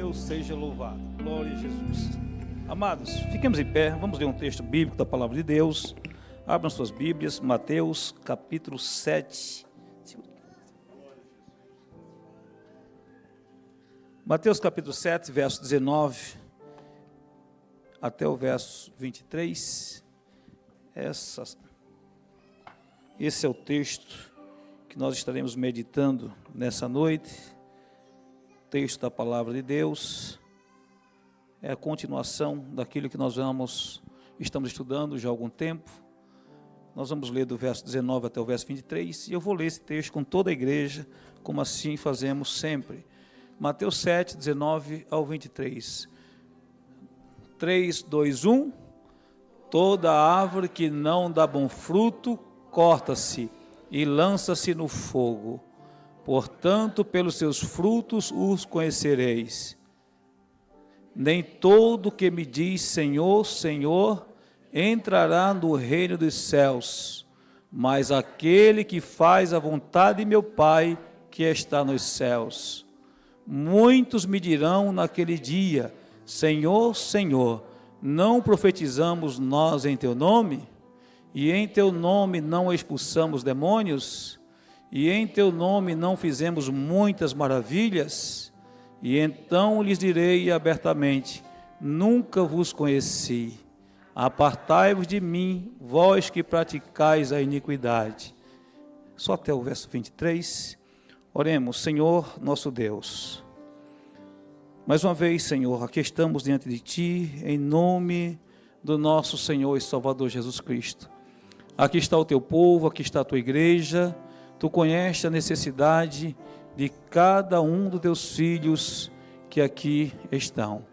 Deus seja louvado. Glória a Jesus. Amados, fiquemos em pé, vamos ler um texto bíblico da palavra de Deus. Abram suas Bíblias, Mateus capítulo 7. Mateus capítulo 7, verso 19 até o verso 23. Esse é o texto que nós estaremos meditando nessa noite. O texto da palavra de Deus é a continuação daquilo que nós estamos estudando já há algum tempo. Nós vamos ler do verso 19 até o verso 23, e eu vou ler esse texto com toda a igreja, como assim fazemos sempre. Mateus 7, 19 ao 23. 3, 2, 1. Toda árvore que não dá bom fruto, corta-se e lança-se no fogo. Portanto, pelos seus frutos os conhecereis. Nem todo que me diz Senhor, Senhor, entrará no reino dos céus, mas aquele que faz a vontade de meu Pai que está nos céus. Muitos me dirão naquele dia: Senhor, Senhor, não profetizamos nós em teu nome? E em teu nome não expulsamos demônios? E em teu nome não fizemos muitas maravilhas? E então lhes direi abertamente: nunca vos conheci. Apartai-vos de mim, vós que praticais a iniquidade. Só até o verso 23. Oremos. Senhor, nosso Deus, mais uma vez, Senhor, aqui estamos diante de Ti, em nome do nosso Senhor e Salvador Jesus Cristo. Aqui está o Teu povo, aqui está a Tua igreja. Tu conheces a necessidade de cada um dos Teus filhos que aqui estão.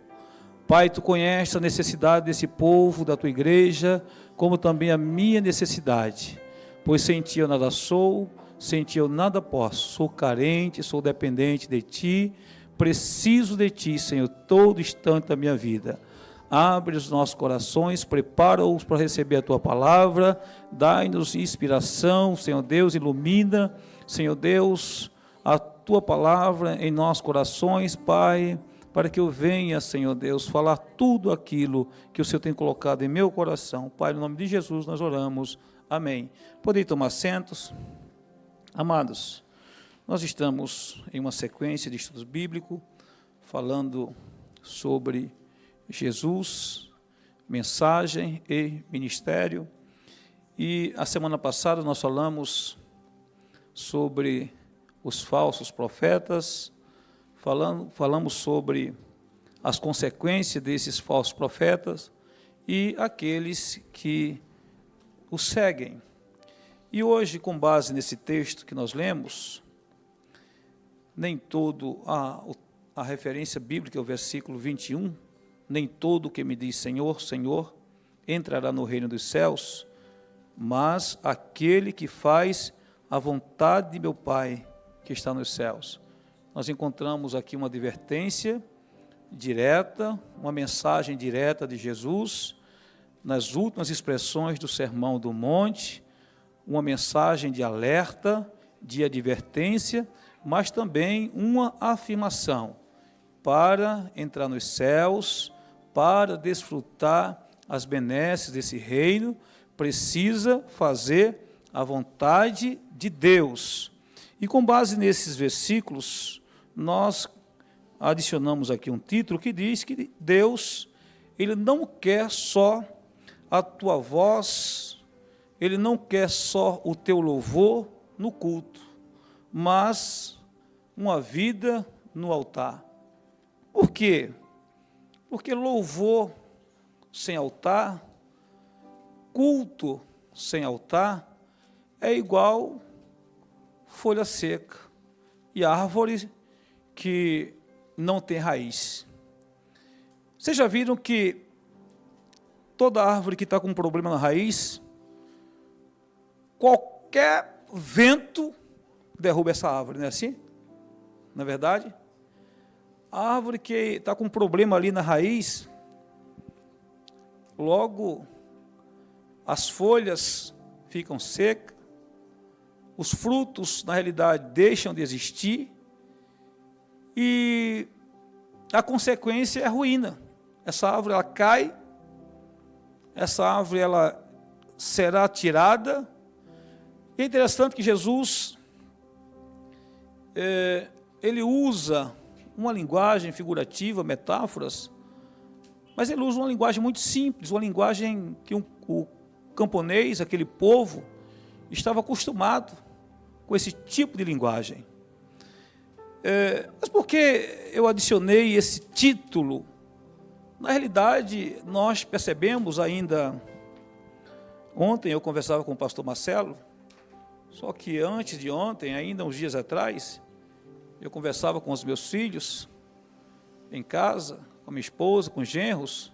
Pai, Tu conheces a necessidade desse povo, da Tua igreja, como também a minha necessidade, pois sem Ti eu nada sou, sem Ti eu nada posso, sou carente, sou dependente de Ti, preciso de Ti, Senhor, todo instante da minha vida. Abre os nossos corações, prepara-os para receber a Tua palavra, dai-nos inspiração, Senhor Deus, ilumina, Senhor Deus, a Tua palavra em nossos corações, Pai, para que eu venha, Senhor Deus, falar tudo aquilo que o Senhor tem colocado em meu coração. Pai, no nome de Jesus nós oramos, amém. Podem tomar assentos. Amados, nós estamos em uma sequência de estudos bíblicos, falando sobre Jesus, mensagem e ministério. E a semana passada nós falamos sobre os falsos profetas, falamos sobre as consequências desses falsos profetas e aqueles que os seguem. E hoje, com base nesse texto que nós lemos, nem todo a referência bíblica é o versículo 21, nem todo que me diz Senhor, Senhor, entrará no reino dos céus, mas aquele que faz a vontade de meu Pai que está nos céus. Nós encontramos aqui uma advertência direta, uma mensagem direta de Jesus, nas últimas expressões do Sermão do Monte, uma mensagem de alerta, de advertência, mas também uma afirmação: para entrar nos céus, para desfrutar as benesses desse reino, precisa fazer a vontade de Deus. E com base nesses versículos, nós adicionamos aqui um título que diz que Deus, Ele não quer só a tua voz, Ele não quer só o teu louvor no culto, mas uma vida no altar. Por quê? Porque louvor sem altar, culto sem altar, é igual folha seca e árvore que não tem raiz. Vocês já viram que toda árvore que está com um problema na raiz, qualquer vento derruba essa árvore, não é assim? Na verdade, a árvore que está com um problema ali na raiz, logo as folhas ficam secas, os frutos, na realidade, deixam de existir, e a consequência é a ruína. Essa árvore, ela cai, essa árvore, ela será tirada. E é interessante que Jesus, ele usa uma linguagem figurativa, metáforas, mas ele usa uma linguagem muito simples, uma linguagem que o camponês, aquele povo, estava acostumado com esse tipo de linguagem. Mas por que eu adicionei esse título? Na realidade, nós percebemos ainda, ontem eu conversava com o pastor Marcelo, só que antes de ontem, ainda uns dias atrás, eu conversava com os meus filhos, em casa, com a minha esposa, com os genros.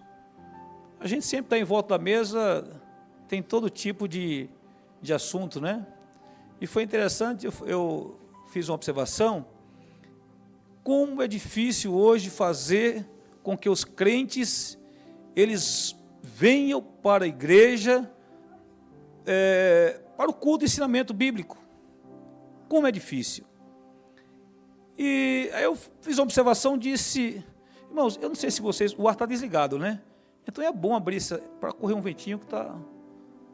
A gente sempre está em volta da mesa, tem todo tipo de assunto, né? E foi interessante, eu fiz uma observação, como é difícil hoje fazer com que os crentes, eles venham para a igreja, para o culto e ensinamento bíblico. Como é difícil. E aí eu fiz uma observação, disse, irmãos, eu não sei se vocês, o ar está desligado, né? Então é bom abrir para correr um ventinho que está...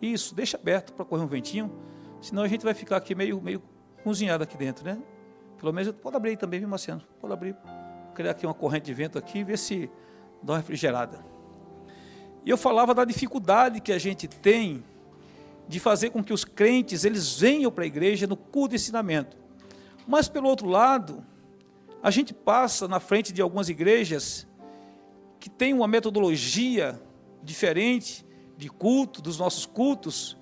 Isso, deixa aberto para correr um ventinho, senão a gente vai ficar aqui meio cozinhado aqui dentro, né? Pelo menos, pode abrir aí também, viu, Marciano? Pode abrir, criar aqui uma corrente de vento aqui, ver se dá uma refrigerada. E eu falava da dificuldade que a gente tem de fazer com que os crentes, eles venham para a igreja no culto e ensinamento. Mas, pelo outro lado, a gente passa na frente de algumas igrejas que têm uma metodologia diferente de culto, dos nossos cultos,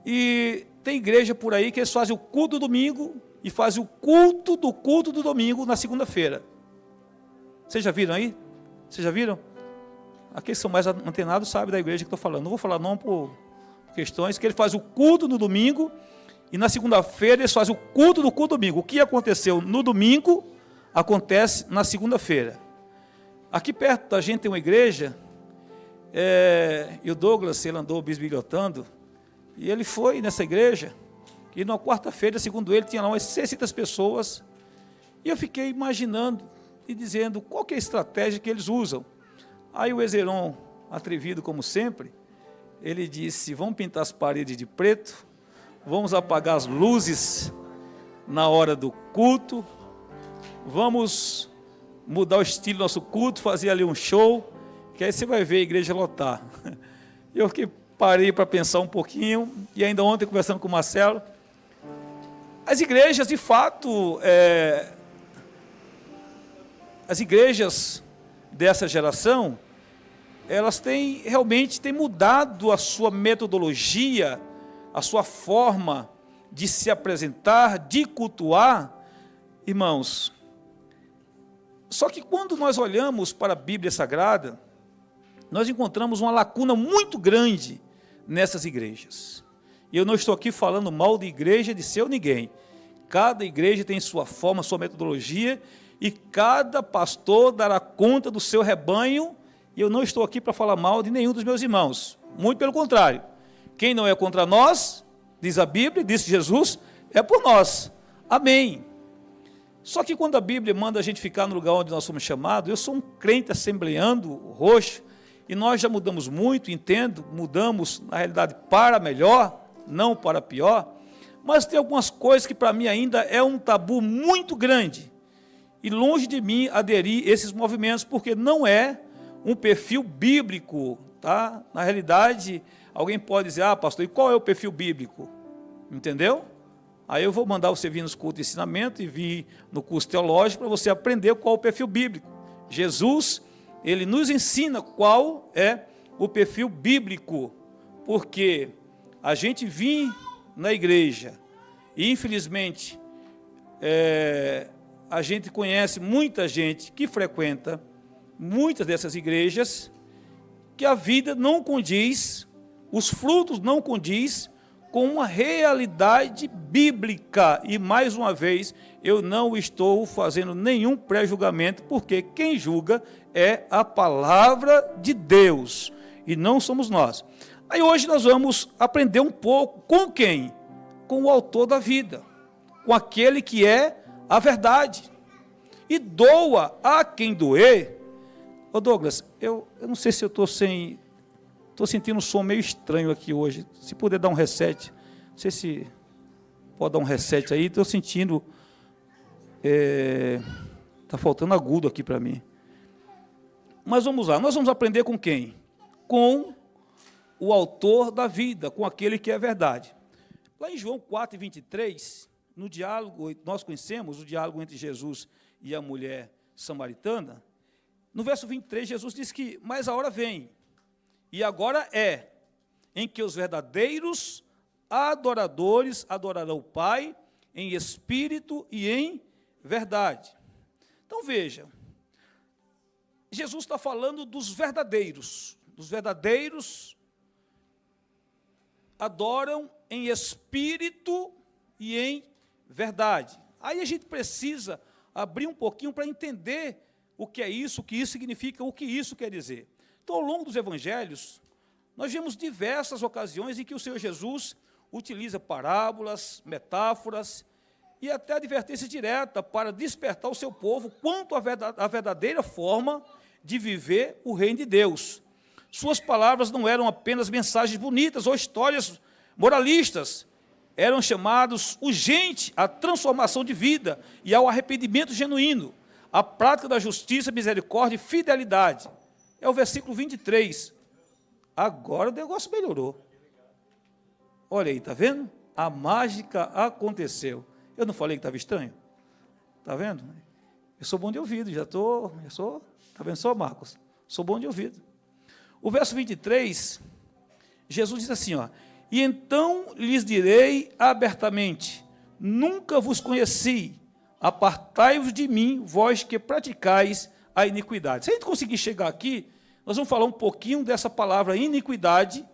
e tem igreja por aí que eles fazem o culto do domingo e fazem o culto do domingo na segunda-feira. Vocês já viram aí? Vocês já viram? Aqueles que são mais antenados sabem da igreja que estou falando. Não vou falar não por questões, que ele faz o culto no domingo e na segunda-feira eles fazem o culto do domingo. O que aconteceu no domingo acontece na segunda-feira. Aqui perto da gente tem uma igreja, e o Douglas, ele andou bisbilhotando, e ele foi nessa igreja, e na quarta-feira, segundo ele, tinha lá umas 600 pessoas, e eu fiquei imaginando e dizendo qual que é a estratégia que eles usam. Aí o Ezeron, atrevido como sempre, ele disse, vamos pintar as paredes de preto, vamos apagar as luzes na hora do culto, vamos mudar o estilo do nosso culto, fazer ali um show, que aí você vai ver a igreja lotar. Eu parei para pensar um pouquinho, e ainda ontem conversando com o Marcelo, as igrejas, de fato, as igrejas dessa geração, elas realmente têm mudado a sua metodologia, a sua forma de se apresentar, de cultuar, irmãos. Só que quando nós olhamos para a Bíblia Sagrada, nós encontramos uma lacuna muito grande nessas igrejas. E eu não estou aqui falando mal de igreja de seu ninguém. Cada igreja tem sua forma, sua metodologia, e cada pastor dará conta do seu rebanho, e eu não estou aqui para falar mal de nenhum dos meus irmãos. Muito pelo contrário. Quem não é contra nós, diz a Bíblia, disse Jesus, é por nós. Amém. Só que quando a Bíblia manda a gente ficar no lugar onde nós somos chamados, eu sou um crente assembleando, roxo, e nós já mudamos muito, entendo, mudamos, na realidade, para melhor, não para pior, mas tem algumas coisas que para mim ainda é um tabu muito grande, e longe de mim aderir a esses movimentos, porque não é um perfil bíblico, tá? Na realidade, alguém pode dizer, pastor, e qual é o perfil bíblico? Entendeu? Aí eu vou mandar você vir nos cultos de ensinamento e vir no curso teológico para você aprender qual é o perfil bíblico. Jesus, ele nos ensina qual é o perfil bíblico, porque a gente vir na igreja e infelizmente a gente conhece muita gente que frequenta muitas dessas igrejas, que a vida não condiz, os frutos não condiz com uma realidade bíblica. E mais uma vez, eu não estou fazendo nenhum pré-julgamento, porque quem julga é a palavra de Deus, e não somos nós. Aí hoje nós vamos aprender um pouco com quem? Com o autor da vida, com aquele que é a verdade. e doa a quem doer. Ô Douglas, eu não sei se eu estou sentindo um som meio estranho aqui hoje. Se puder dar um reset, não sei se pode dar um reset aí, estou sentindo, está faltando agudo aqui para mim. Mas vamos lá, nós vamos aprender com quem? Com o autor da vida, com aquele que é verdade. Lá em João 4:23, no diálogo, nós conhecemos o diálogo entre Jesus e a mulher samaritana. No verso 23, Jesus diz que, mas a hora vem, e agora é, em que os verdadeiros adoradores adorarão o Pai em espírito e em verdade. Então veja, Jesus está falando dos verdadeiros adoram em espírito e em verdade. Aí a gente precisa abrir um pouquinho para entender o que é isso, o que isso significa, o que isso quer dizer. Então, ao longo dos evangelhos, nós vemos diversas ocasiões em que o Senhor Jesus utiliza parábolas, metáforas e até advertência direta para despertar o seu povo quanto à verdadeira forma de viver o reino de Deus. Suas palavras não eram apenas mensagens bonitas ou histórias moralistas, eram chamados urgente à transformação de vida e ao arrependimento genuíno, à prática da justiça, misericórdia e fidelidade. É o versículo 23. Agora o negócio melhorou. Olha aí, está vendo? A mágica aconteceu. Eu não falei que estava estranho? Está vendo? Eu sou bom de ouvido, está vendo só, Marcos? Sou bom de ouvido. O verso 23, Jesus diz assim, ó, e então lhes direi abertamente, nunca vos conheci, apartai-vos de mim, vós que praticais a iniquidade. Se a gente conseguir chegar aqui, nós vamos falar um pouquinho dessa palavra iniquidade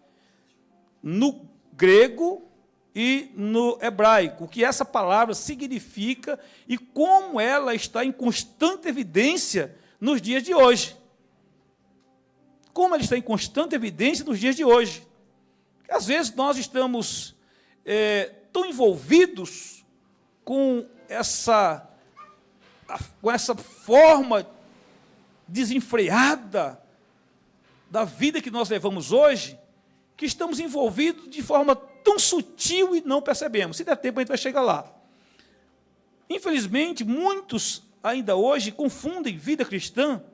no grego e no hebraico, o que essa palavra significa e como ela está em constante evidência nos dias de hoje. Como ela está em constante evidência nos dias de hoje. Às vezes nós estamos tão envolvidos com essa forma desenfreada da vida que nós levamos hoje, que estamos envolvidos de forma tão sutil e não percebemos. Se der tempo, a gente vai chegar lá. Infelizmente, muitos ainda hoje confundem vida cristã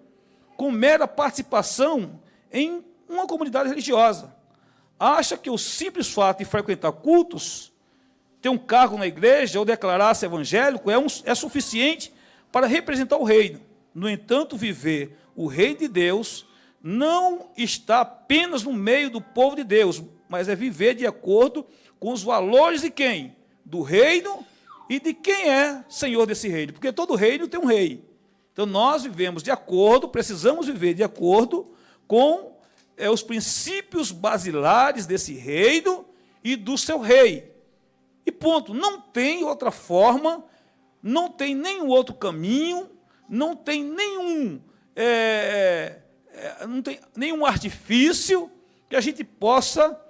com mera participação em uma comunidade religiosa. Acha que o simples fato de frequentar cultos, ter um cargo na igreja ou declarar-se evangélico é suficiente para representar o reino. No entanto, viver o reino de Deus não está apenas no meio do povo de Deus, mas é viver de acordo com os valores de quem? Do reino e de quem é senhor desse reino, porque todo reino tem um rei. Então nós vivemos de acordo, precisamos viver de acordo com os princípios basilares desse reino e do seu rei. E ponto, não tem outra forma, não tem nenhum outro caminho, não tem nenhum artifício que a gente possa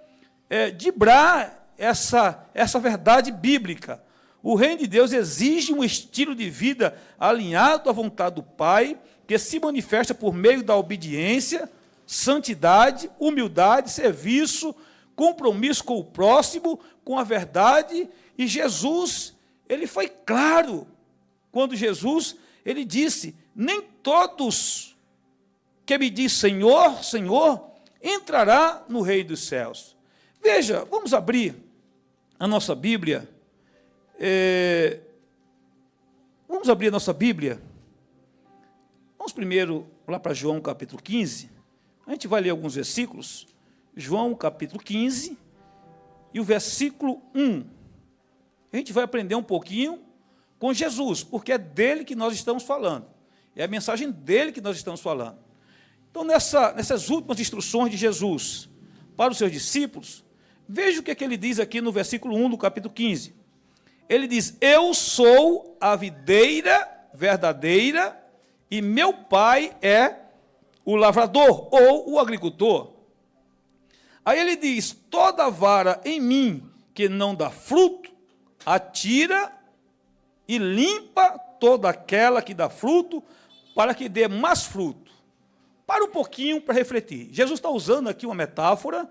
driblar essa verdade bíblica. O reino de Deus exige um estilo de vida alinhado à vontade do Pai, que se manifesta por meio da obediência, santidade, humildade, serviço, compromisso com o próximo, com a verdade. E Jesus, ele foi claro, quando Jesus, ele disse, nem todos que me diz Senhor, Senhor, entrará no reino dos céus. Veja, vamos abrir a nossa Bíblia. Vamos abrir a nossa Bíblia. Vamos primeiro lá para João capítulo 15. A gente vai ler alguns versículos. João capítulo 15 e o versículo 1. A gente vai aprender um pouquinho com Jesus, porque é dele que nós estamos falando. É a mensagem dele que nós estamos falando. Então, nessas últimas instruções de Jesus para os seus discípulos, veja o que ele diz aqui no versículo 1 do capítulo 15. Ele diz, eu sou a videira verdadeira e meu pai é o lavrador ou o agricultor. Aí ele diz, toda vara em mim que não dá fruto, atira e limpa toda aquela que dá fruto, para que dê mais fruto. Para um pouquinho para refletir. Jesus está usando aqui uma metáfora,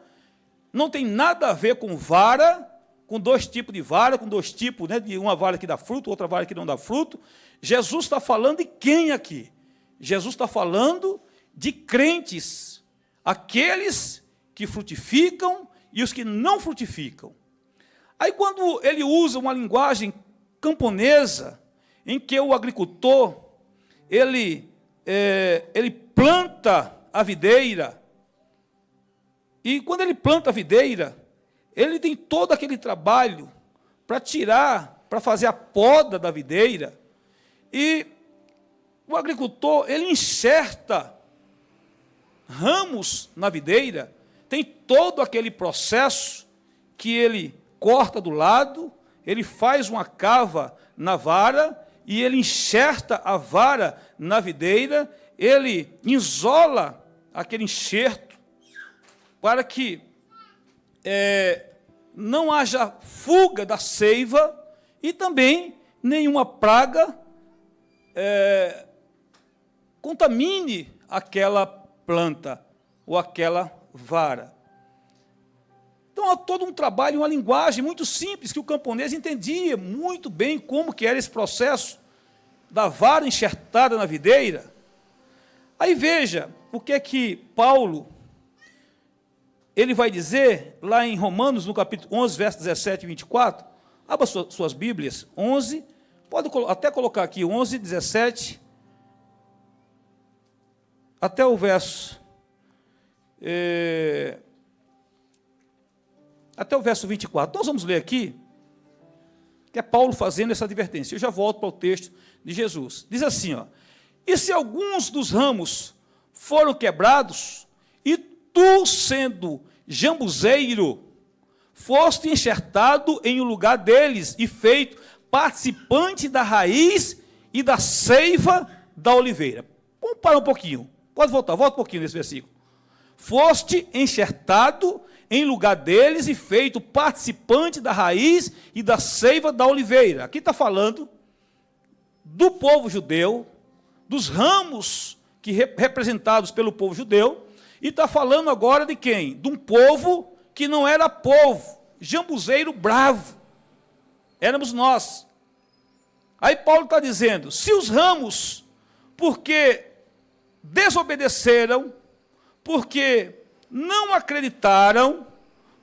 não tem nada a ver com vara, com dois tipos de vara, com dois tipos, né, de uma vara que dá fruto, outra vara que não dá fruto. Jesus está falando de quem aqui? Jesus está falando de crentes, aqueles que frutificam e os que não frutificam. Aí quando ele usa uma linguagem camponesa, em que o agricultor, ele planta a videira, e quando ele planta a videira, ele tem todo aquele trabalho para tirar, para fazer a poda da videira, e o agricultor, ele enxerta ramos na videira, tem todo aquele processo que ele corta do lado, ele faz uma cava na vara, e ele enxerta a vara na videira, ele isola aquele enxerto, para que não haja fuga da seiva, e também nenhuma praga contamine aquela planta, ou aquela vara. Então, há todo um trabalho, uma linguagem muito simples, que o camponês entendia muito bem como que era esse processo da vara enxertada na videira. Aí veja o que é que Paulo, ele vai dizer lá em Romanos, no capítulo 11, versos 17 e 24. Abra suas Bíblias, 11, pode até colocar aqui 11, 17, até o verso... até o verso 24. Nós vamos ler aqui, que é Paulo fazendo essa advertência. Eu já volto para o texto de Jesus. Diz assim, ó: e se alguns dos ramos foram quebrados, e tu, sendo jambuzeiro, foste enxertado em um lugar deles, e feito participante da raiz e da seiva da oliveira. Vamos parar um pouquinho. Pode voltar, volta um pouquinho nesse versículo. Foste enxertado em lugar deles e feito participante da raiz e da seiva da oliveira. Aqui está falando do povo judeu, dos ramos que representados pelo povo judeu, e está falando agora de quem? De um povo que não era povo, jambuzeiro bravo, éramos nós. Aí Paulo está dizendo, se os ramos, porque desobedeceram, porque não acreditaram,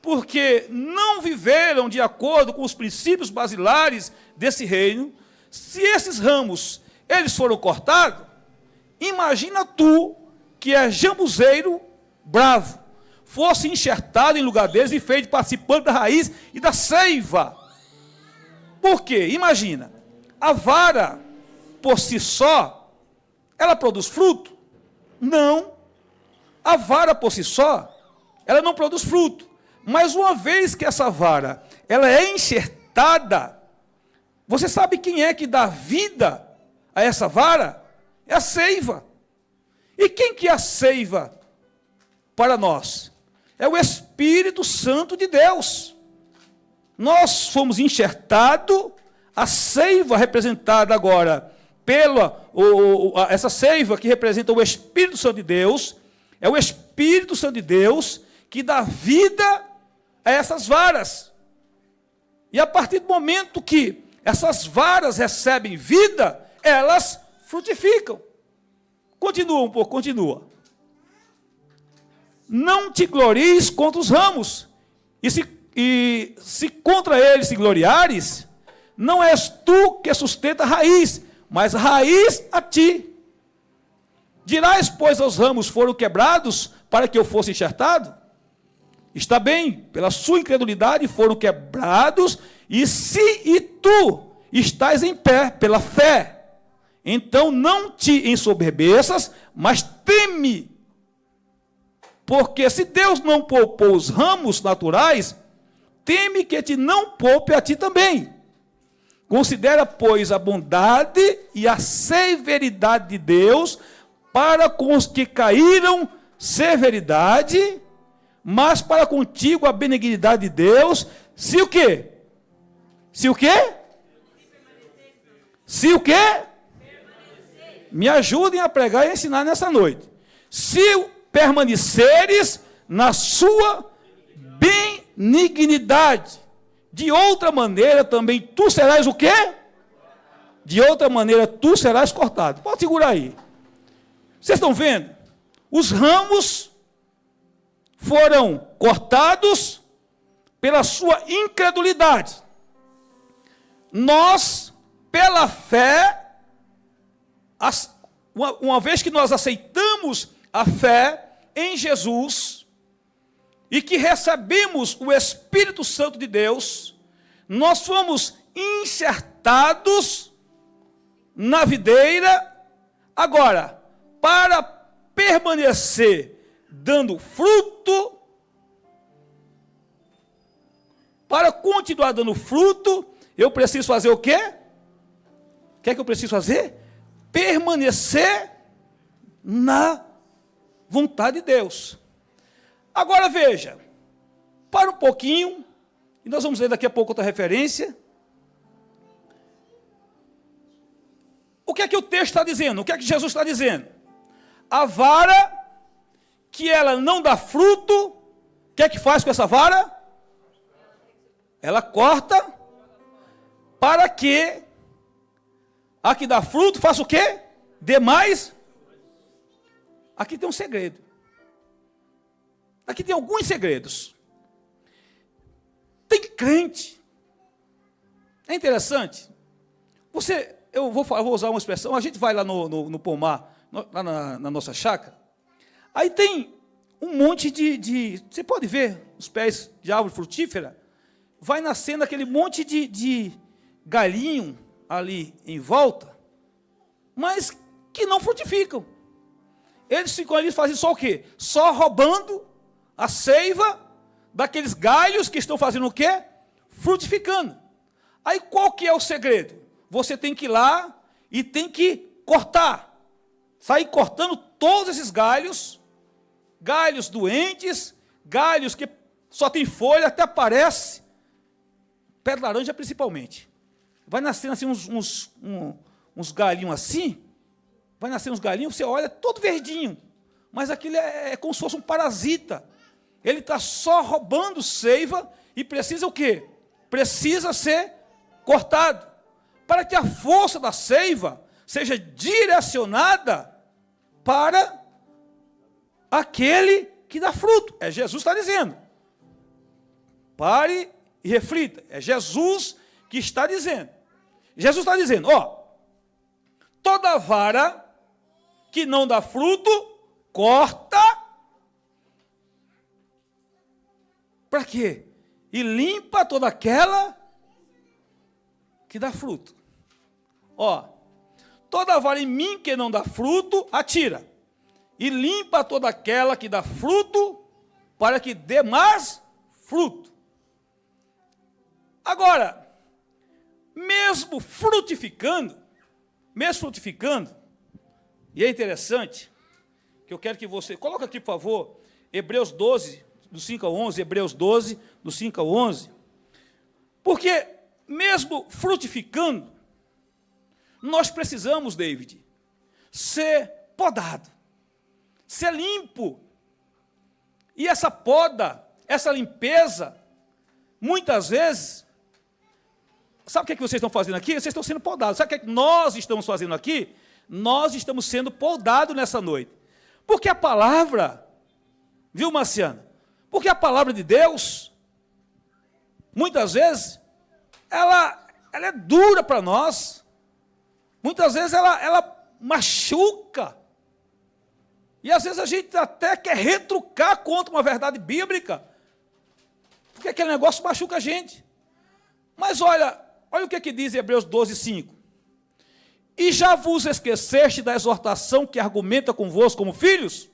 porque não viveram de acordo com os princípios basilares desse reino, se esses ramos, eles foram cortados, imagina tu, que é jambuzeiro bravo, fosse enxertado em lugar deles e feito participante da raiz e da seiva. Por quê? Imagina, a vara, por si só, ela produz fruto? Não. A vara por si só, ela não produz fruto. Mas uma vez que essa vara, ela é enxertada, você sabe quem é que dá vida a essa vara? É a seiva. E quem que é a seiva para nós? É o Espírito Santo de Deus. Nós fomos enxertados, a seiva representada agora essa seiva que representa o Espírito Santo de Deus, é o Espírito Santo de Deus que dá vida a essas varas. E a partir do momento que essas varas recebem vida, elas frutificam. Continua um pouco, continua. Não te glories contra os ramos, e se contra eles te gloriares, não és tu que sustenta a raiz, mas a raiz a ti. Dirás, pois, aos ramos foram quebrados para que eu fosse enxertado? Está bem, pela sua incredulidade foram quebrados, e tu estás em pé pela fé, então não te ensoberbeças, mas teme. Porque se Deus não poupou os ramos naturais, teme que te não poupe a ti também. Considera, pois, a bondade e a severidade de Deus para com os que caíram, severidade, mas para contigo a benignidade de Deus, se o quê? Se o quê? Se o quê? me ajudem a pregar e ensinar nessa noite. Se permaneceres na sua benignidade, de outra maneira também tu serás o quê? De outra maneira tu serás cortado. Pode segurar aí. Vocês estão vendo? Os ramos foram cortados pela sua incredulidade. Nós, pela fé, uma vez que nós aceitamos a fé em Jesus e que recebemos o Espírito Santo de Deus, nós fomos enxertados na videira. Agora, para permanecer dando fruto, para continuar dando fruto, eu preciso fazer o quê? O que é que eu preciso fazer? Permanecer na vontade de Deus. Agora veja, para um pouquinho, e nós vamos ler daqui a pouco outra referência. O que é que o texto está dizendo? O que é que Jesus está dizendo? A vara, que ela não dá fruto, o que é que faz com essa vara? Ela corta, para que a que dá fruto faça o quê? Dê mais. Aqui tem um segredo. Aqui tem alguns segredos. Tem crente. É interessante. Eu vou usar uma expressão, a gente vai lá no pomar, lá na nossa chácara, aí tem um monte você pode ver os pés de árvore frutífera, vai nascendo aquele monte de galhinho ali em volta, mas que não frutificam. Eles ficam ali fazendo só o quê? Só roubando a seiva daqueles galhos que estão fazendo o quê? Frutificando. Aí qual que é o segredo? Você tem que ir lá e tem que cortar. Sair cortando todos esses galhos doentes, galhos que só tem folha, até parece, pé de laranja principalmente. Vai nascendo assim uns galinhos assim, vai nascendo uns galinhos, você olha, todo verdinho, mas aquilo é como se fosse um parasita. Ele está só roubando seiva e precisa o quê? Precisa ser cortado, para que a força da seiva seja direcionada para aquele que dá fruto. É Jesus que está dizendo. Pare e reflita. É Jesus que está dizendo. Jesus está dizendo, toda vara que não dá fruto, corta. Para quê? E limpa toda aquela que dá fruto. Toda vara em mim que não dá fruto, atira. E limpa toda aquela que dá fruto, para que dê mais fruto. Agora, mesmo frutificando, e é interessante, que eu quero que você, coloca aqui por favor, Hebreus 12, do 5 ao 11, Hebreus 12, do 5 ao 11, porque mesmo frutificando, nós precisamos, David, ser podado, ser limpo. E essa poda, essa limpeza, muitas vezes, sabe o que vocês estão fazendo aqui? Vocês estão sendo podados. Sabe o que nós estamos fazendo aqui? Nós estamos sendo podados nessa noite. Porque a palavra, viu, Marciana? Porque a palavra de Deus, muitas vezes, ela é dura para nós. Muitas vezes ela machuca. E às vezes a gente até quer retrucar contra uma verdade bíblica, porque aquele negócio machuca a gente. Mas olha o que diz Hebreus 12, 5. E já vos esqueceste da exortação que argumenta convosco como filhos?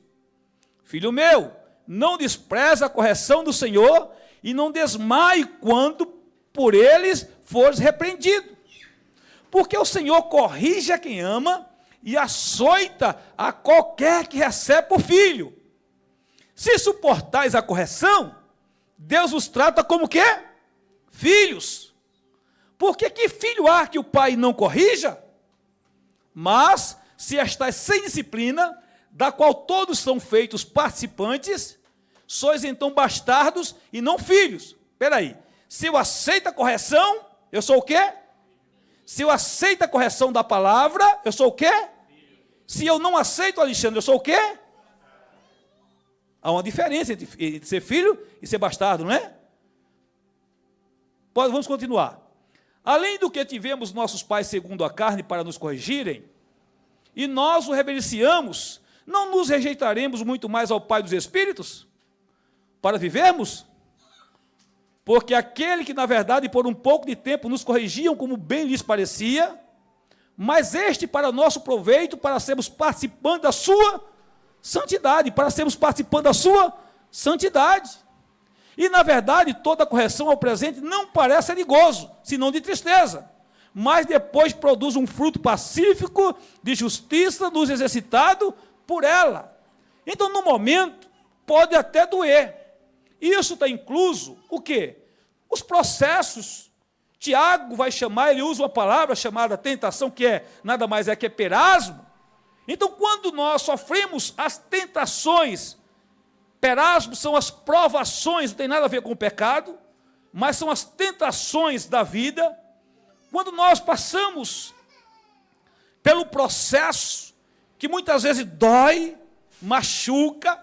Filho meu, não despreza a correção do Senhor e não desmaie quando por eles fores repreendido. Porque o Senhor corrige a quem ama e açoita a qualquer que recebe por filho. Se suportais a correção, Deus os trata como quê? Filhos. Porque que filho há que o pai não corrija? Mas, se estáis sem disciplina, da qual todos são feitos participantes, sois então bastardos e não filhos. Espera aí, se eu aceito a correção, eu sou o quê? Se eu aceito a correção da palavra, eu sou o quê? Se eu não aceito, Alexandre, eu sou o quê? Há uma diferença entre ser filho e ser bastardo, não é? Vamos continuar. Além do que tivemos nossos pais segundo a carne para nos corrigirem, e nós o reverenciamos, não nos rejeitaremos muito mais ao Pai dos Espíritos, para vivermos? Porque aquele que, na verdade, por um pouco de tempo nos corrigiam como bem lhes parecia, mas este para nosso proveito, para sermos participantes da sua santidade, para sermos participantes da sua santidade. E, na verdade, toda correção ao presente não parece ser de gozo, senão de tristeza, mas depois produz um fruto pacífico de justiça nos exercitado por ela. Então, no momento, pode até doer. Isso está incluso o quê? Os processos. Tiago vai chamar, ele usa uma palavra chamada tentação, que é nada mais é que perasmo. Então, quando nós sofremos as tentações, perasmo são as provações, não tem nada a ver com o pecado, mas são as tentações da vida. Quando nós passamos pelo processo que muitas vezes dói, machuca,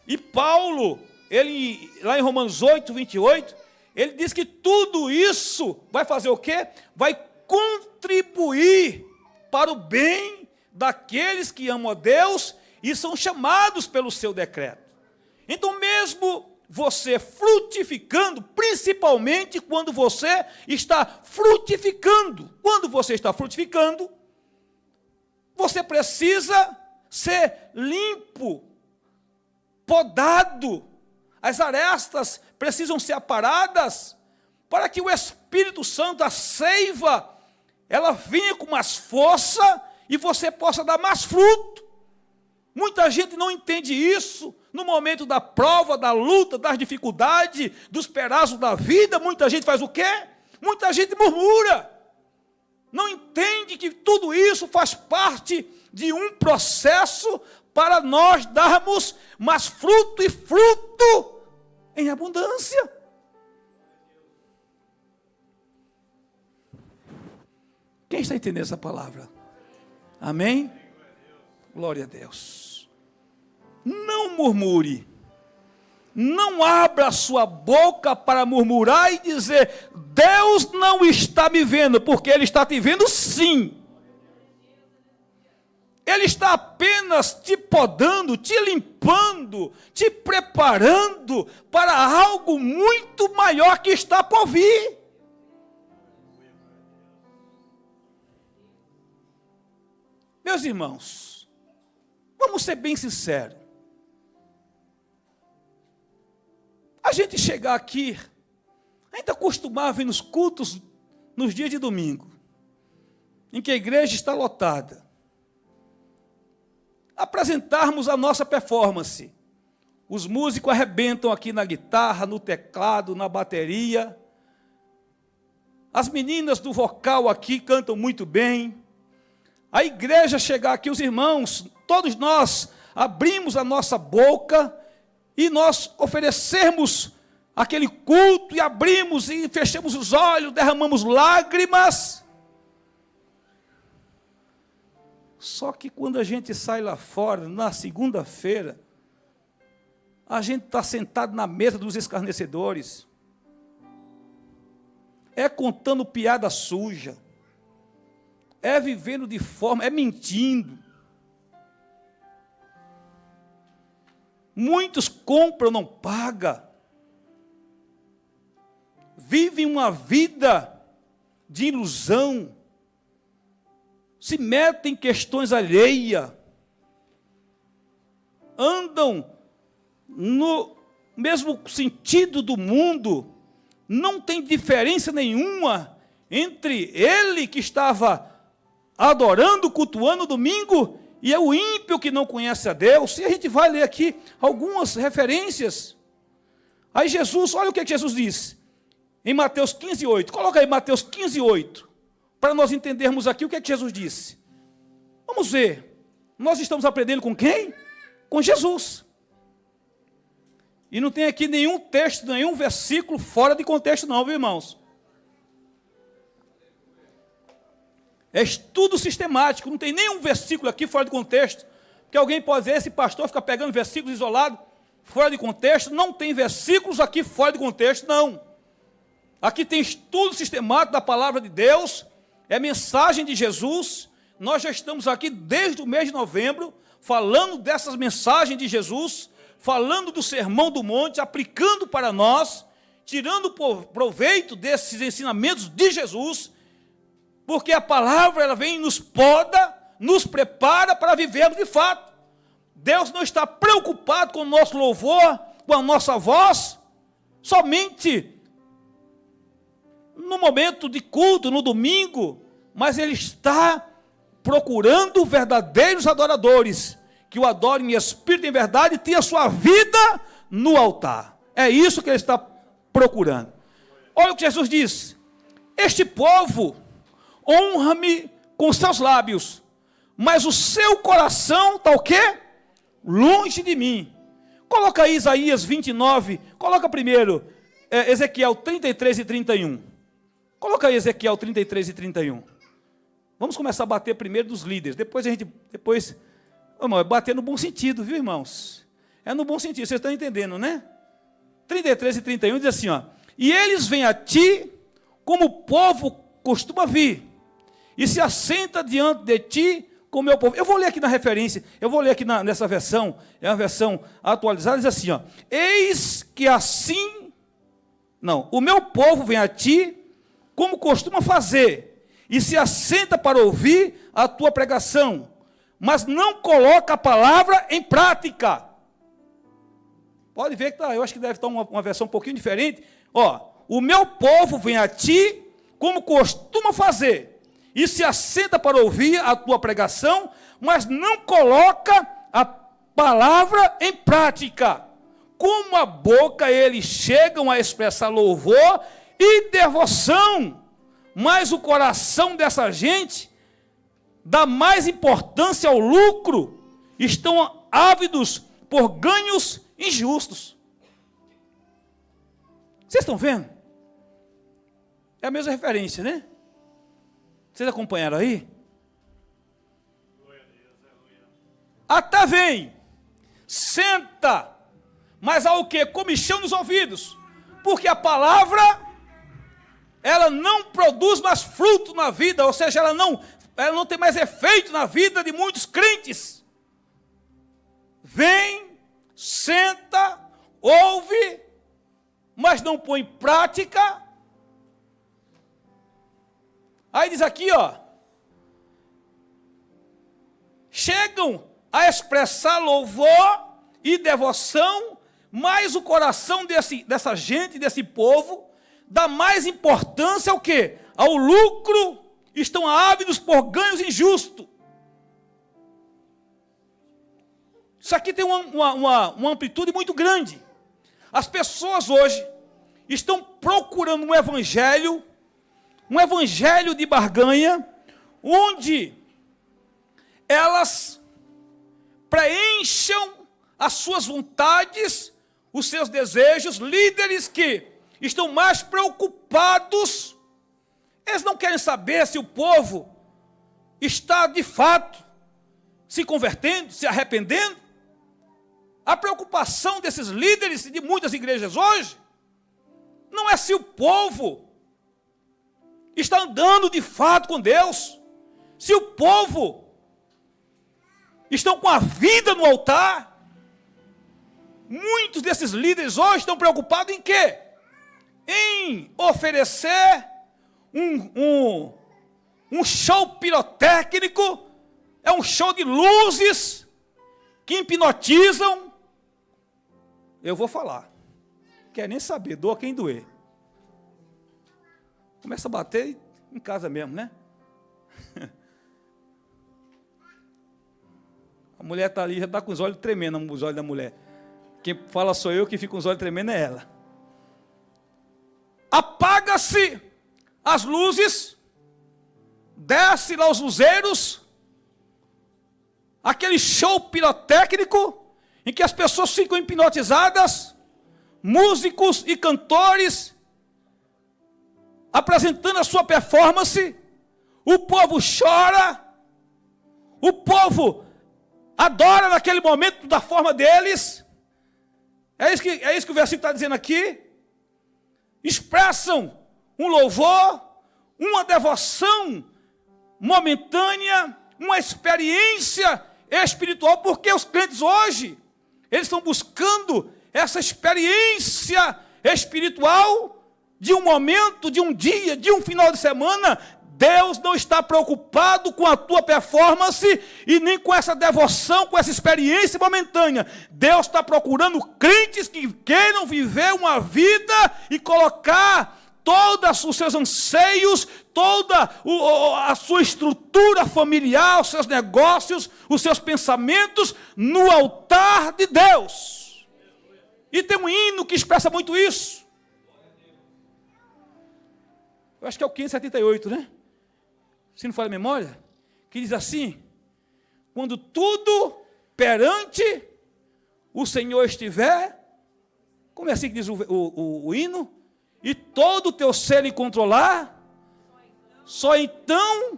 e Paulo, ele, lá em Romanos 8, 28, ele diz que tudo isso vai fazer o quê? Vai contribuir para o bem daqueles que amam a Deus e são chamados pelo seu decreto. Então, mesmo você frutificando, principalmente quando você está frutificando. Quando você está frutificando, você precisa ser limpo, podado. As arestas precisam ser aparadas para que o Espírito Santo, a seiva, ela venha com mais força e você possa dar mais fruto. Muita gente não entende isso. No momento da prova, da luta, das dificuldades, dos pedaços da vida, muita gente faz o quê? Muita gente murmura. Não entende que tudo isso faz parte de um processo para nós darmos mais fruto e fruto em abundância. Quem está entendendo essa palavra? Amém? Glória a Deus. Não murmure, não abra a sua boca para murmurar e dizer, Deus não está me vendo, porque Ele está te vendo sim. Ele está apenas te podando, te limpando, te preparando para algo muito maior que está por vir. Meus irmãos, vamos ser bem sinceros. A gente chegar aqui, ainda costumava ir nos cultos nos dias de domingo, em que a igreja está lotada, apresentarmos a nossa performance. Os músicos arrebentam aqui na guitarra, no teclado, na bateria. As meninas do vocal aqui cantam muito bem. A igreja chegar aqui, os irmãos, todos nós abrimos a nossa boca e nós oferecermos aquele culto e abrimos e fechamos os olhos, derramamos lágrimas. Só que quando a gente sai lá fora, na segunda-feira, a gente está sentado na mesa dos escarnecedores, é contando piada suja, é vivendo de forma, é mentindo. Muitos compram, não pagam. Vivem uma vida de ilusão. Se metem em questões alheias. Andam no mesmo sentido do mundo. Não tem diferença nenhuma entre ele que estava adorando, cultuando domingo, e é o ímpio que não conhece a Deus. E a gente vai ler aqui algumas referências. Aí Jesus, olha o que Jesus disse, em Mateus 15:8. Coloca aí Mateus 15:8, para nós entendermos aqui o que Jesus disse. Vamos ver. Nós estamos aprendendo com quem? Com Jesus. E não tem aqui nenhum texto, nenhum versículo fora de contexto não, viu, irmãos? É estudo sistemático, não tem nenhum versículo aqui fora de contexto, porque alguém pode dizer, esse pastor fica pegando versículos isolados, fora de contexto. Não tem versículos aqui fora de contexto, não. Aqui tem estudo sistemático da palavra de Deus, é mensagem de Jesus. Nós já estamos aqui desde o mês de novembro, falando dessas mensagens de Jesus, falando do Sermão do Monte, aplicando para nós, tirando proveito desses ensinamentos de Jesus, porque a palavra ela vem e nos poda, nos prepara para vivermos de fato. Deus não está preocupado com o nosso louvor, com a nossa voz, somente no momento de culto, no domingo, mas Ele está procurando verdadeiros adoradores, que o adorem em espírito e em verdade, e tenha sua vida no altar. É isso que Ele está procurando. Olha o que Jesus diz: este povo honra-me com seus lábios, mas o seu coração está o quê? Longe de mim. Coloca aí Isaías 29, coloca primeiro Ezequiel 33 e 31. Coloca aí Ezequiel 33 e 31. Vamos começar a bater primeiro dos líderes, depois, irmão, é bater no bom sentido, viu, irmãos? É no bom sentido, vocês estão entendendo, né? 33 e 31 diz assim, ó: e eles vêm a ti como o povo costuma vir, e se assenta diante de ti como meu povo. Eu vou ler aqui na referência, eu vou ler aqui nessa versão, é uma versão atualizada, diz assim, ó: eis que assim, o meu povo vem a ti como costuma fazer, e se assenta para ouvir a tua pregação, mas não coloca a palavra em prática. Pode ver que eu acho que deve estar uma versão um pouquinho diferente. Ó, o meu povo vem a ti como costuma fazer, e se assenta para ouvir a tua pregação, mas não coloca a palavra em prática. Com a boca eles chegam a expressar louvor e devoção, mas o coração dessa gente dá mais importância ao lucro, estão ávidos por ganhos injustos. Vocês estão vendo? É a mesma referência, né? Vocês acompanharam aí? Até vem, senta, mas há o quê? Comichão nos ouvidos, porque a palavra, ela não produz mais fruto na vida, ou seja, ela não tem mais efeito na vida de muitos crentes. Vem, senta, ouve, mas não põe em prática. Aí diz aqui, ó: chegam a expressar louvor e devoção, mas o coração dessa gente, desse povo, dá mais importância ao quê? Ao lucro, estão ávidos por ganhos injustos. Isso aqui tem uma amplitude muito grande. As pessoas hoje estão procurando um evangelho de barganha, onde elas preencham as suas vontades, os seus desejos. Líderes que estão mais preocupados, eles não querem saber se o povo está de fato se convertendo, se arrependendo. A preocupação desses líderes de muitas igrejas hoje não é se o povo está andando de fato com Deus, se o povo estão com a vida no altar. Muitos desses líderes hoje estão preocupados em quê? Em oferecer um show pirotécnico, é um show de luzes que hipnotizam. Eu vou falar, quer nem saber, doa quem doer. Começa a bater em casa mesmo, né? A mulher está ali, já está com os olhos tremendo, os olhos da mulher. Quem fala sou eu, quem fica com os olhos tremendo é ela. Apaga-se as luzes, desce lá os luzeiros, aquele show pirotécnico, em que as pessoas ficam hipnotizadas, músicos e cantores apresentando a sua performance, o povo chora, o povo adora naquele momento da forma deles. É isso que o versículo está dizendo aqui. Expressam um louvor, uma devoção momentânea, uma experiência espiritual, porque os crentes hoje, eles estão buscando essa experiência espiritual de um momento, de um dia, de um final de semana. Deus não está preocupado com a tua performance e nem com essa devoção, com essa experiência momentânea. Deus está procurando crentes que queiram viver uma vida e colocar todos os seus anseios, toda a sua estrutura familiar, os seus negócios, os seus pensamentos no altar de Deus. E tem um hino que expressa muito isso. Eu acho que é o 578, né? Se não falha a memória, que diz assim: quando tudo perante o Senhor estiver, como é assim que diz o hino? E todo o teu ser lhe controlar, só então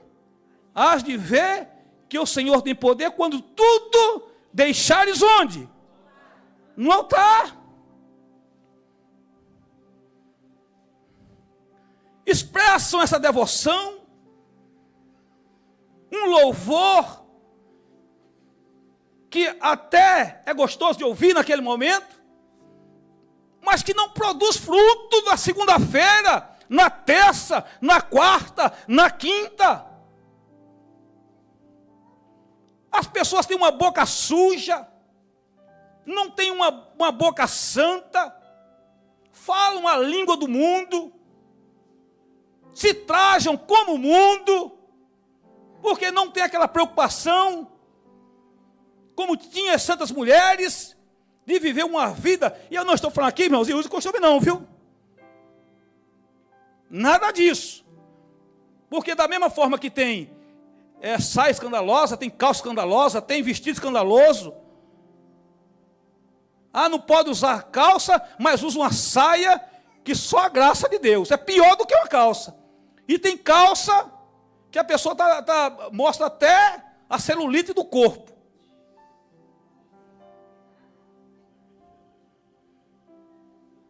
hás de ver que o Senhor tem poder, quando tudo deixares onde? No altar. Expressam essa devoção, um louvor que até é gostoso de ouvir naquele momento, mas que não produz fruto na segunda-feira, na terça, na quarta, na quinta. As pessoas têm uma boca suja, não têm uma boca santa, falam a língua do mundo, se trajam como o mundo, porque não tem aquela preocupação, como tinham as santas mulheres, de viver uma vida. E eu não estou falando aqui, irmãos, de uso e costume não, viu? Nada disso. Porque da mesma forma que tem saia escandalosa, tem calça escandalosa, tem vestido escandaloso. Ah, não pode usar calça, mas usa uma saia que só a graça de Deus. É pior do que uma calça. E tem calça que a pessoa mostra até a celulite do corpo.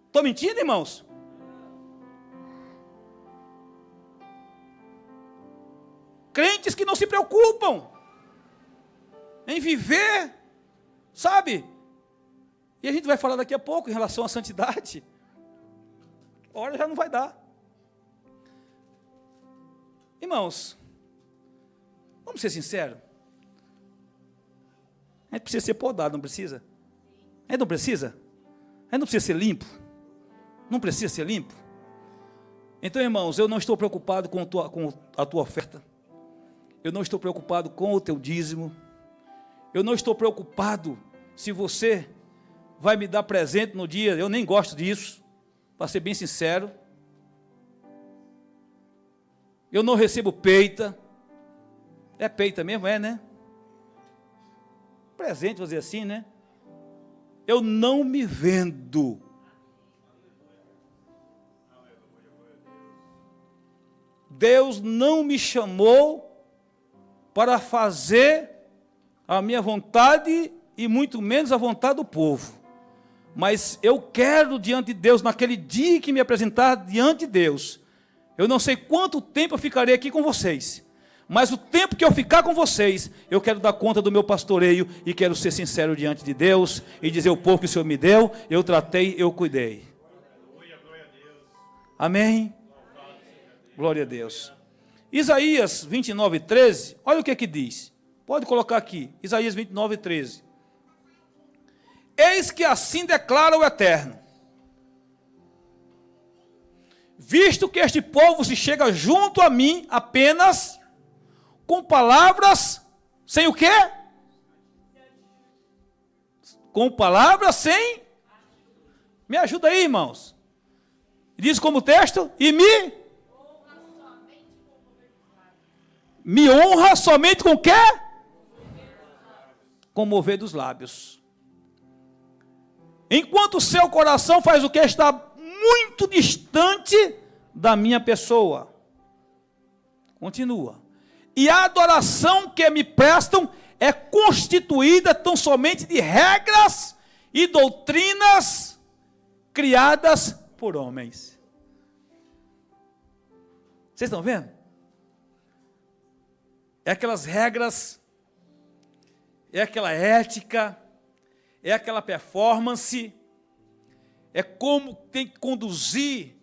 Estou mentindo, irmãos? Crentes que não se preocupam em viver, sabe? E a gente vai falar daqui a pouco em relação à santidade. A hora já não vai dar. Irmãos, vamos ser sinceros. A gente precisa ser podado, não precisa? A gente não precisa? A gente não precisa ser limpo? Não precisa ser limpo? Então, irmãos, eu não estou preocupado com a tua oferta. Eu não estou preocupado com o teu dízimo. Eu não estou preocupado se você vai me dar presente no dia. Eu nem gosto disso, para ser bem sincero. Eu não recebo peita. É peita mesmo? É, né? Presente, vou dizer assim, né? Eu não me vendo. Deus não me chamou para fazer a minha vontade e muito menos a vontade do povo. Mas eu quero diante de Deus, naquele dia que me apresentar diante de Deus, eu não sei quanto tempo eu ficarei aqui com vocês, mas o tempo que eu ficar com vocês, eu quero dar conta do meu pastoreio e quero ser sincero diante de Deus e dizer: o povo que o Senhor me deu, eu tratei, eu cuidei. Amém? Glória a Deus. Isaías 29, 13, olha o que diz. Pode colocar aqui, Isaías 29, 13. Eis que assim declara o Eterno: visto que este povo se chega junto a mim apenas com palavras, sem o quê? Com palavras sem... Me ajuda aí, irmãos. Diz como o texto: e me honra somente com o quê? com o mover dos lábios. Enquanto o seu coração faz o que? Está muito distante da minha pessoa. Continua. E a adoração que me prestam é constituída tão somente de regras e doutrinas criadas por homens. Vocês estão vendo? É aquelas regras, é aquela ética, é aquela performance, é como tem que conduzir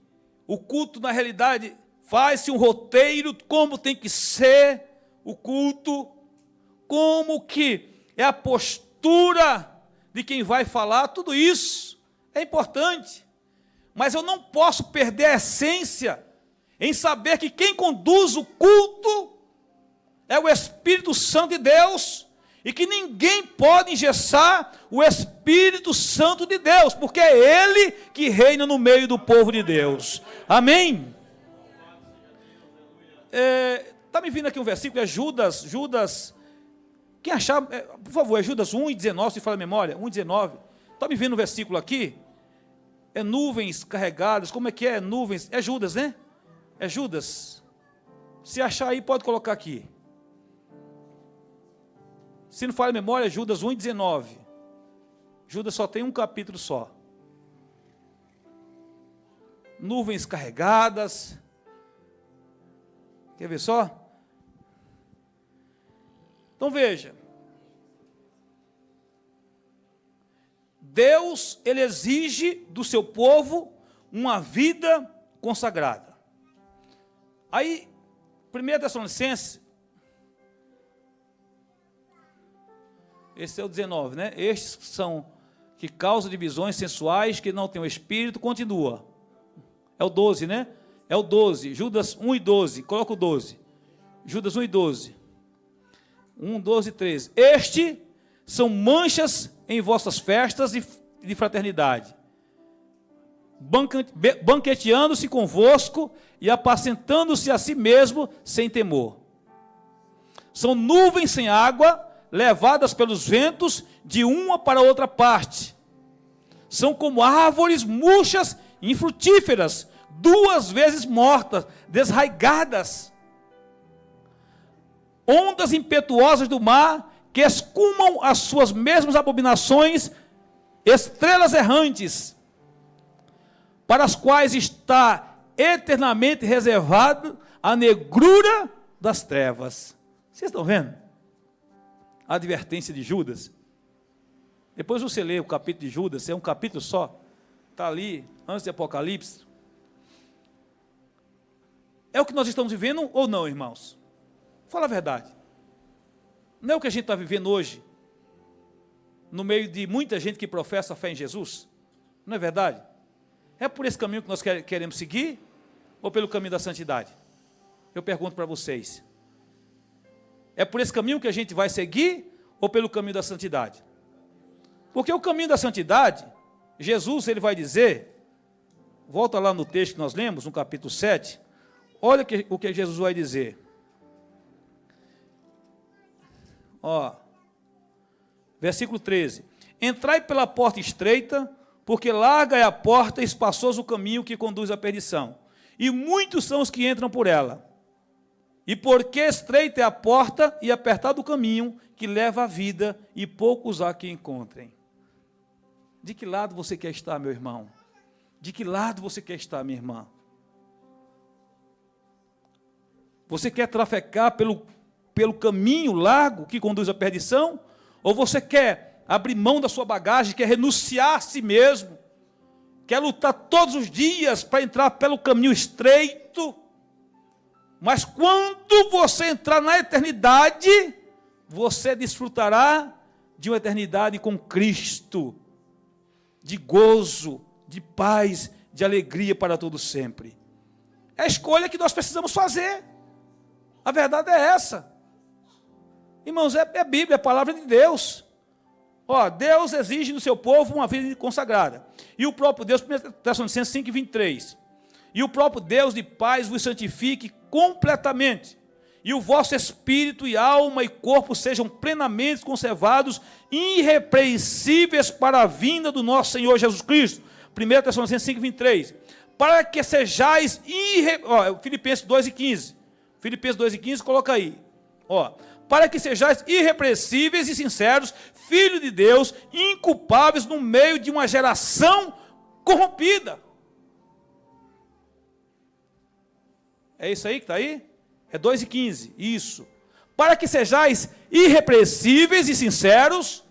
o culto. Na realidade, faz-se um roteiro, como tem que ser o culto, como que é a postura de quem vai falar. Tudo isso é importante, mas eu não posso perder a essência em saber que quem conduz o culto é o Espírito Santo de Deus, e que ninguém pode engessar o Espírito Santo de Deus, porque é Ele que reina no meio do povo de Deus. Amém? Está me vindo aqui um versículo, é Judas, quem achar, por favor, é Judas 1:19, se fala a memória, 1:19, está me vindo um versículo aqui, é nuvens carregadas, como é que é nuvens, é Judas, né? É Judas, se achar aí pode colocar aqui, se não fala a memória, é Judas 1:19, Judas só tem um capítulo só, nuvens carregadas, quer ver só? Então veja, Deus, Ele exige do seu povo uma vida consagrada. Aí, 1 Tessalonicenses, esse é o 19, né? Estes são que causam divisões sensuais, que não têm o Espírito, continua. É o 12, né? É o 12, Judas 1:12, coloca o 12. Judas 1:12. 1, 12 e 13. Este são manchas em vossas festas de fraternidade, banqueteando-se convosco e apacentando-se a si mesmo sem temor. São nuvens sem água, levadas pelos ventos de uma para outra parte. São como árvores murchas e infrutíferas, 2 vezes mortas, desraigadas. Ondas impetuosas do mar, que escumam as suas mesmas abominações, estrelas errantes, para as quais está eternamente reservado a negrura das trevas. Vocês estão vendo? A advertência de Judas. Depois você lê o capítulo de Judas, é um capítulo só, está ali, antes de Apocalipse. É o que nós estamos vivendo ou não, irmãos? Fala a verdade. Não é o que a gente está vivendo hoje, no meio de muita gente que professa a fé em Jesus? Não é verdade? É por esse caminho que nós queremos seguir, ou pelo caminho da santidade? Eu pergunto para vocês. É por esse caminho que a gente vai seguir, ou pelo caminho da santidade? Porque o caminho da santidade, Jesus, ele vai dizer, volta lá no texto que nós lemos, no capítulo 7, olha o que Jesus vai dizer. Versículo 13. Entrai pela porta estreita, porque larga é a porta e espaçoso o caminho que conduz à perdição, e muitos são os que entram por ela. E porque estreita é a porta e apertado o caminho que leva à vida, e poucos há que encontrem. De que lado você quer estar, meu irmão? De que lado você quer estar, minha irmã? Você quer trafegar pelo caminho largo que conduz à perdição? Ou você quer abrir mão da sua bagagem, quer renunciar a si mesmo, quer lutar todos os dias para entrar pelo caminho estreito? Mas quando você entrar na eternidade, você desfrutará de uma eternidade com Cristo, de gozo, de paz, de alegria para todo sempre. É a escolha que nós precisamos fazer. A verdade é essa. Irmãos, é a Bíblia, é a palavra de Deus. Deus exige do seu povo uma vida consagrada. E o próprio Deus, 1 Tessalonicenses 5:23. E o próprio Deus de paz vos santifique completamente, e o vosso espírito e alma e corpo sejam plenamente conservados, irrepreensíveis para a vinda do nosso Senhor Jesus Cristo. 1 Tessalonicenses 5:23. Para que sejais Filipenses 2:15. Filipenses 2:15, coloca aí. Para que sejais irrepreensíveis e sinceros, filhos de Deus, inculpáveis no meio de uma geração corrompida. É isso aí que está aí? É 2:15, isso. Para que sejais irrepreensíveis e sinceros,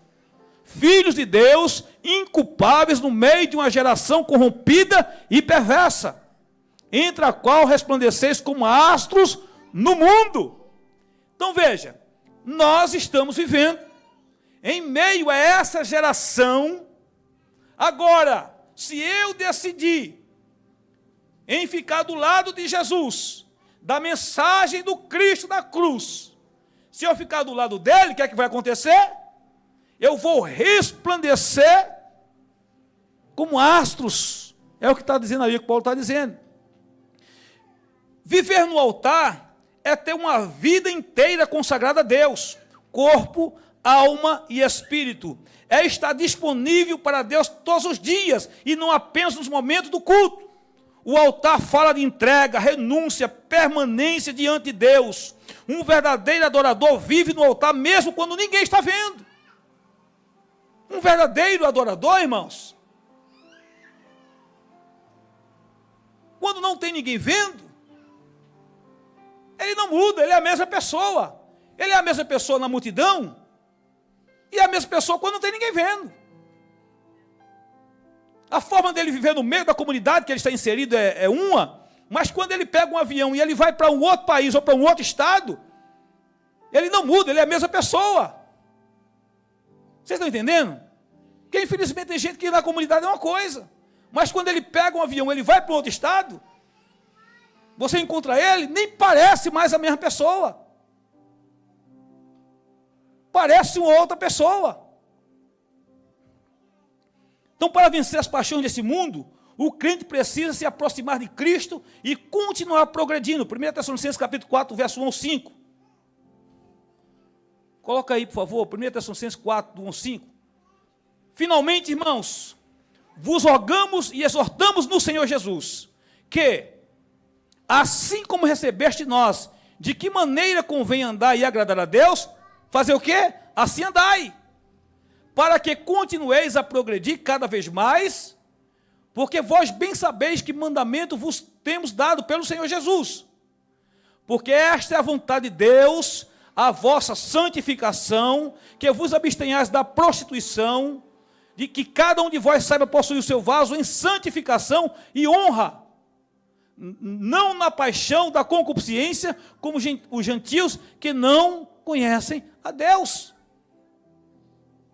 filhos de Deus, inculpáveis no meio de uma geração corrompida e perversa, entre a qual resplandeceis como astros no mundo. Então veja, nós estamos vivendo em meio a essa geração. Agora, se eu decidir em ficar do lado de Jesus, da mensagem do Cristo da cruz, se eu ficar do lado dele, o que é que vai acontecer? Eu vou resplandecer como astros. É o que está dizendo aí, o que Paulo está dizendo. Viver no altar é ter uma vida inteira consagrada a Deus, corpo, alma e espírito. É estar disponível para Deus todos os dias e não apenas nos momentos do culto. O altar fala de entrega, renúncia, permanência diante de Deus. Um verdadeiro adorador vive no altar mesmo quando ninguém está vendo. Um verdadeiro adorador, irmãos, quando não tem ninguém vendo, ele não muda, ele é a mesma pessoa. Ele é a mesma pessoa na multidão e é a mesma pessoa quando não tem ninguém vendo. A forma dele viver no meio da comunidade que ele está inserido é uma, mas quando ele pega um avião e ele vai para um outro país ou para um outro estado, ele não muda, ele é a mesma pessoa. Vocês estão entendendo? Porque infelizmente tem gente que na comunidade é uma coisa, mas quando ele pega um avião, ele vai para outro estado, você encontra ele, nem parece mais a mesma pessoa. Parece uma outra pessoa. Então, para vencer as paixões desse mundo, o crente precisa se aproximar de Cristo e continuar progredindo. 1 Tessalonicenses capítulo 4, verso 1 ao 5. Coloca aí, por favor, 1 Tessalonicenses 4, do 1 ao 5. Finalmente, irmãos, vos rogamos e exortamos no Senhor Jesus, que, assim como recebeste nós, de que maneira convém andar e agradar a Deus, fazer o quê? Assim andai, para que continueis a progredir cada vez mais, porque vós bem sabeis que mandamento vos temos dado pelo Senhor Jesus, porque esta é a vontade de Deus, a vossa santificação, que vos abstenhais da prostituição, de que cada um de vós saiba possuir o seu vaso em santificação e honra, não na paixão da concupiscência, como os gentios que não conhecem a Deus.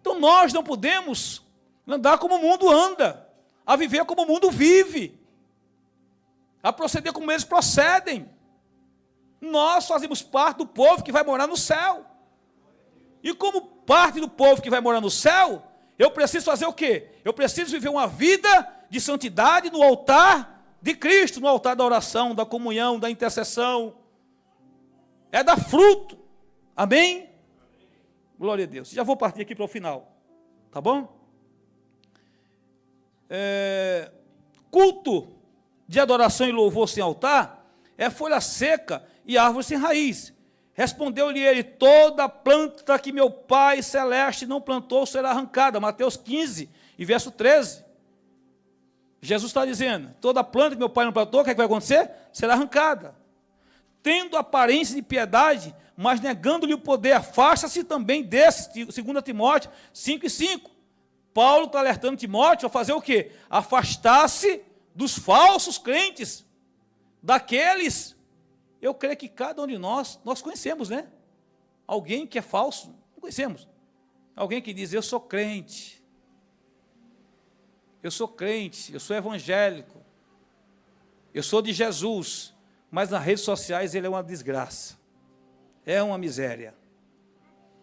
Então nós não podemos andar como o mundo anda, a viver como o mundo vive, a proceder como eles procedem. Nós fazemos parte do povo que vai morar no céu. E como parte do povo que vai morar no céu, eu preciso fazer o quê? Eu preciso viver uma vida de santidade no altar de Cristo, no altar da oração, da comunhão, da intercessão. É dar fruto. Amém? Glória a Deus. Já vou partir aqui para o final. Tá bom? Culto de adoração e louvor sem altar é folha seca e árvore sem raiz. Respondeu-lhe ele: toda planta que meu Pai celeste não plantou será arrancada. Mateus 15, e verso 13. Jesus está dizendo: toda planta que meu Pai não plantou, o que é que vai acontecer? Será arrancada. Tendo aparência de piedade, mas negando-lhe o poder, afasta-se também desse, 2 Timóteo 5:5. Paulo está alertando Timóteo a fazer o quê? Afastar-se dos falsos crentes, daqueles. Eu creio que cada um de nós conhecemos, né? Alguém que é falso, não conhecemos. Alguém que diz: eu sou crente, eu sou evangélico, eu sou de Jesus, mas nas redes sociais ele é uma desgraça, é uma miséria.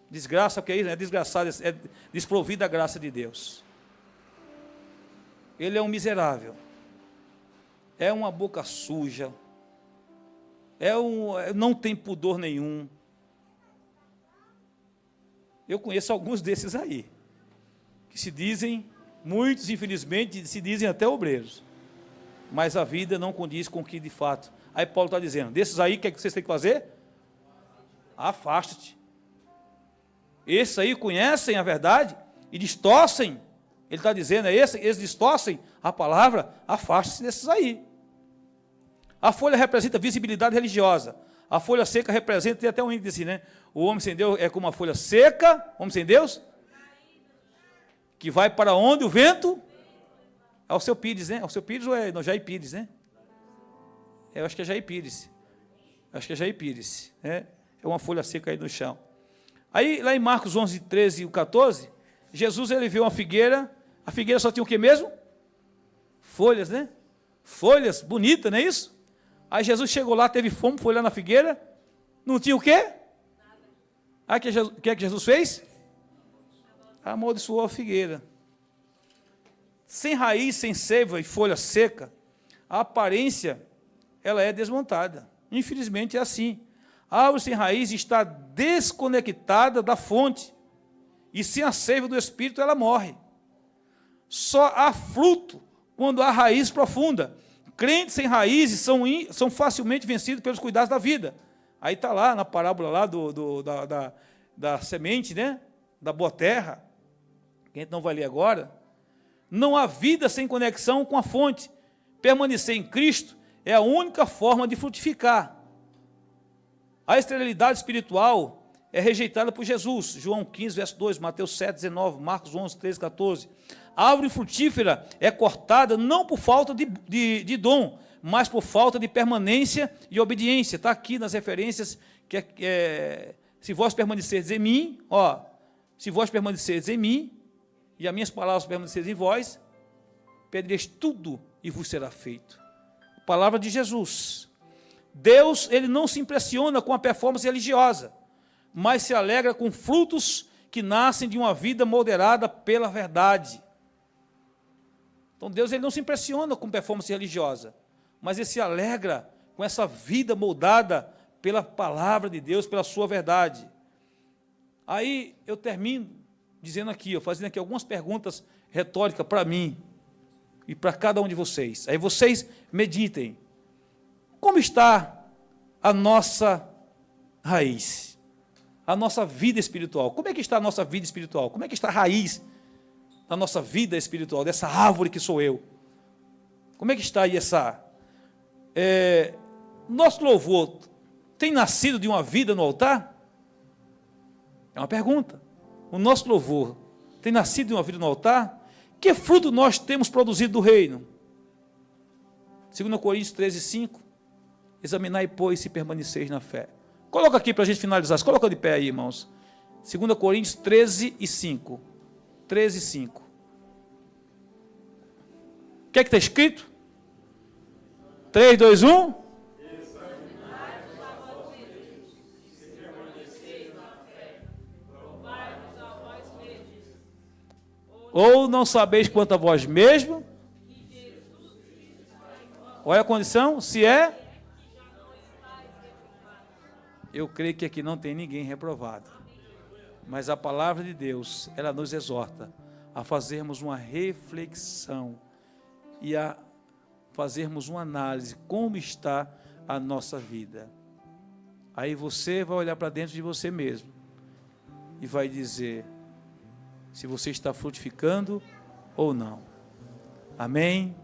Desgraça, porque é desgraçado, é desprovido da graça de Deus. Ele é um miserável, é uma boca suja, não tem pudor nenhum. Eu conheço alguns desses aí, que se dizem, muitos infelizmente, se dizem até obreiros, mas a vida não condiz com o que de fato. Aí Paulo está dizendo, desses aí, o que é que vocês têm que fazer? Afasta-te. Esses aí conhecem a verdade e distorcem, ele está dizendo, eles distorcem a palavra, afaste-se desses aí. A folha representa visibilidade religiosa, a folha seca representa, tem até um índice assim, né? O homem sem Deus é como uma folha seca, homem sem Deus, que vai para onde o vento? É o seu Pires, né? É o seu Pires ou é no Jair Pires, né? Eu acho que é Jair Pires. Acho que é Jair Pires, né? É uma folha seca aí no chão. Aí, lá em Marcos 11, 13 e 14, Jesus, ele viu uma figueira, a figueira só tinha o que mesmo? Folhas, né? Folhas bonitas, não é isso? Aí Jesus chegou lá, teve fome, foi lá na figueira, não tinha o quê? Aí o que é que Jesus fez? Amaldiçoou a figueira. Sem raiz, sem seiva e folha seca, a aparência, ela é desmontada. Infelizmente é assim. A árvore sem raiz está desconectada da fonte, e sem a seiva do Espírito ela morre. Só há fruto quando há raiz profunda. Crentes sem raízes são facilmente vencidos pelos cuidados da vida. Aí está lá na parábola lá da semente, né? Da boa terra, que a gente não vai ler agora. Não há vida sem conexão com a fonte. Permanecer em Cristo é a única forma de frutificar. A esterilidade espiritual é rejeitada por Jesus. João 15, verso 2, Mateus 7, 19, Marcos 11, 13, 14. A árvore frutífera é cortada não por falta de dom, mas por falta de permanência e obediência. Está aqui nas referências, se vós permanecerdes em mim, se vós permanecerdes em mim, e as minhas palavras permanecerem em vós, pedireis tudo e vos será feito. Palavra de Jesus. Deus, ele não se impressiona com a performance religiosa, mas se alegra com frutos que nascem de uma vida moderada pela verdade. Então Deus, ele não se impressiona com performance religiosa, mas ele se alegra com essa vida moldada pela palavra de Deus, pela sua verdade. Aí eu termino dizendo aqui, fazendo aqui algumas perguntas retóricas para mim e para cada um de vocês. Aí vocês meditem. Como está a nossa raiz? A nossa vida espiritual? Como é que está a nossa vida espiritual? Como é que está a raiz da nossa vida espiritual, dessa árvore que sou eu? Como é que está aí essa... nosso louvor tem nascido de uma vida no altar? É uma pergunta. O nosso louvor tem nascido de uma vida no altar? Que fruto nós temos produzido do reino? 2 Coríntios 13, 5. Examinai, pois, se permaneceis na fé. Coloca aqui para a gente finalizar. Coloca de pé aí, irmãos. 2 Coríntios 13 e 5. 13 e 5. O que é que está escrito? 3, 2, 1. Ou não sabeis quanto a vós mesmo? Olha a condição, se é... Eu creio que aqui não tem ninguém reprovado. Mas a palavra de Deus, ela nos exorta a fazermos uma reflexão e a fazermos uma análise como está a nossa vida. Aí você vai olhar para dentro de você mesmo e vai dizer se você está frutificando ou não. Amém?